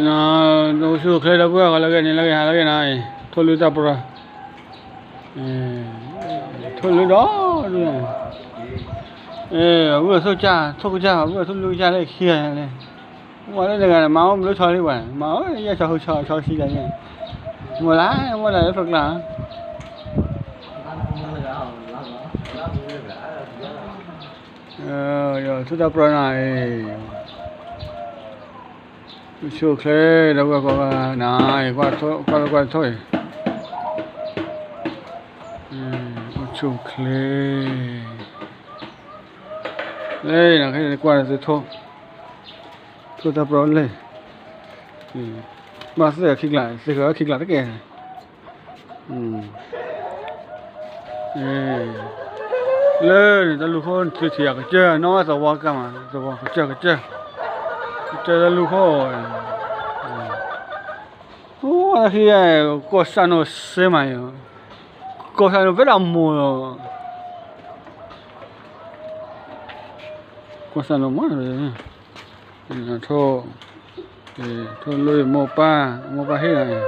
na no su khle da bua ga la ke ni la ke ha la ke na tho lu ta pra tho lu đó vừa sâu cha thô cha vừa thô lu cha lại kia này mua cái này máu mới thôi đi bạn máu ra cho xí này mua lá mua là phật là rồi chúng ta pro này siêu khle đâu có này qua thôi siêu khle đây là cái qua là thô ta pro lên mà sẽ khích lại tất cả lên ta lục khôn thì cái chơi nó sao qua cả mà sao qua cái chơi ta lục khôn khi có sao nó xem mày có sao nó rất là mùa có sao nó mất rồi thôi lôi mua ba hết này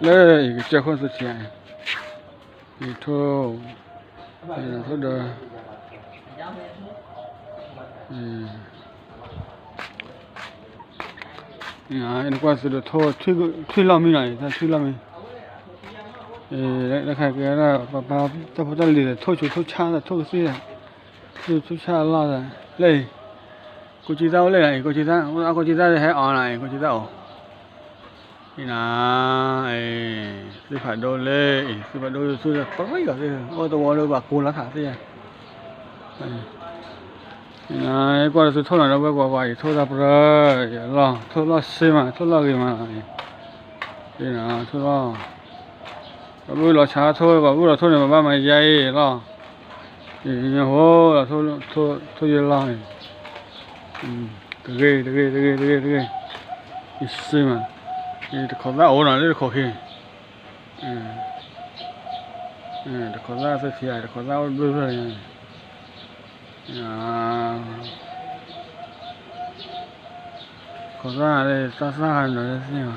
lấy cái chơi con số tiền thì thôi đó anh qua sự thôi thuê làm như này ta thuê làm gì để khai cái là bà ta phải lì là thôi cha là thôi cái gì thôi cha lo rồi lấy cô chị tao lấy này cô chị tao thì hãy on này cô chị tao thì là sư phải đô lê sư phải đô sư là có mấy cái ô tô đô bà cô lá thả thế này qua sư thôi là đâu qua vậy thôi ra rồi lo thôi lo xem mà thôi lo gì mà thì là thôi lo bây giờ chả thôi và bây giờ thôi mà ba mày dây lo thì nhà hồ là thôi lo này từ ghê xem mà thì khó ra ổn là khó khi khó ra sẽ thiệt khó ra bây giờ khó ra đây xa rồi xem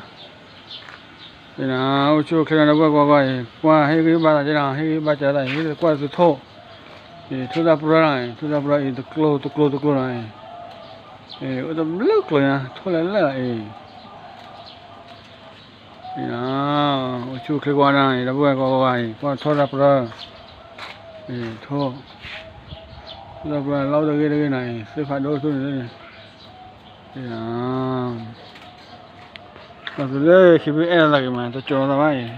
thì nào chú khi nào qua hay cái ba cái nào hay cái ba trái này hay qua từ thô thì thu ra này từ close này ở tầm nước rồi nha thôi lại thì nào chú khi qua này đã qua thôi ra thì thô ra lâu được cái này sẽ phải đôi thôi này thì nào mà từ đây khi biết là cái mà tôi cho ra vậy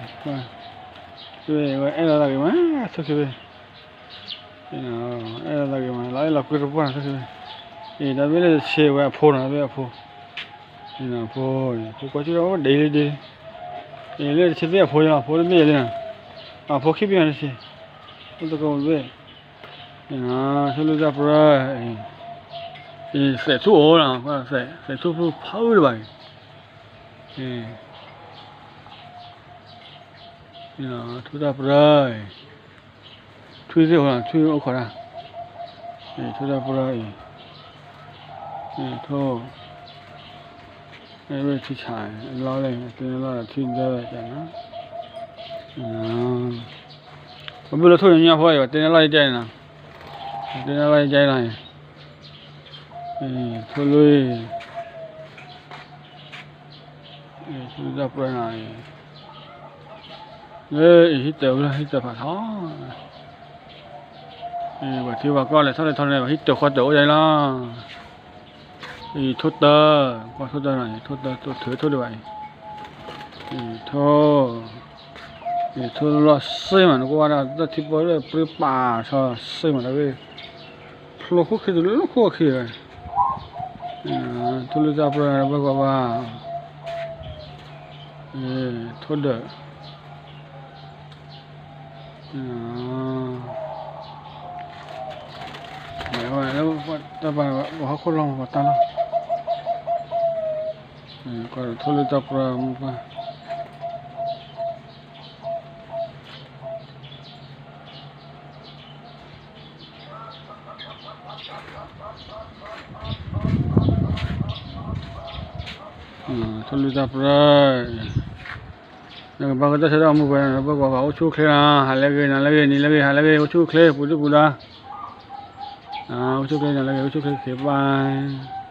rồi là cái mà thôi thì thì nào là cái mà lấy lọc cái rùa thôi thì đã biết là xe qua phô nào biết phô thì nào phô có chứ đó đi thì lấy xe về phô nó về đây nè phô khi biết là xe tôi còn về thì nào cho nó ra rồi thì sẽ thu ổ nào sẽ thu pháo được vậy thì nào thu ra rồi thuê gì hả thuê ô khỏi à thì thu ra rồi thì thôi bây giờ chạy lo lên thì lo là thiên ra vậy chẳng nó bây giờ thôi nhau thôi và tên nó lai chạy nè tên nó lai chạy này thôi lui thu ra rồi này hít tờ phải khó và thiếu bà con lại sau này thằng này và hít tờ khoa tổ đây lo thì thốt tờ qua thốt tờ này thốt thứ được vậy thì thôi lo xây mà nó qua là ta thì bữa là bữa bà sao xây mà nó về lo khúc khi lúc khúc khi rồi thôi ra rồi bà qua thốt được mày ơi nó ta bảo họ không lòng vào ta đâu còn thôi tập ra mà ထုလူတာပရိုငါဘာကတဆရာမှုပဲဘာကွာအချိုးခဲဟာလည်းကေနာလည်းကေနီလည်းကေဟာလည်းကေအချိုးခဲပူတူပူလားအချိုးခဲနာလည်းကေအချိုးခဲခေပိုင်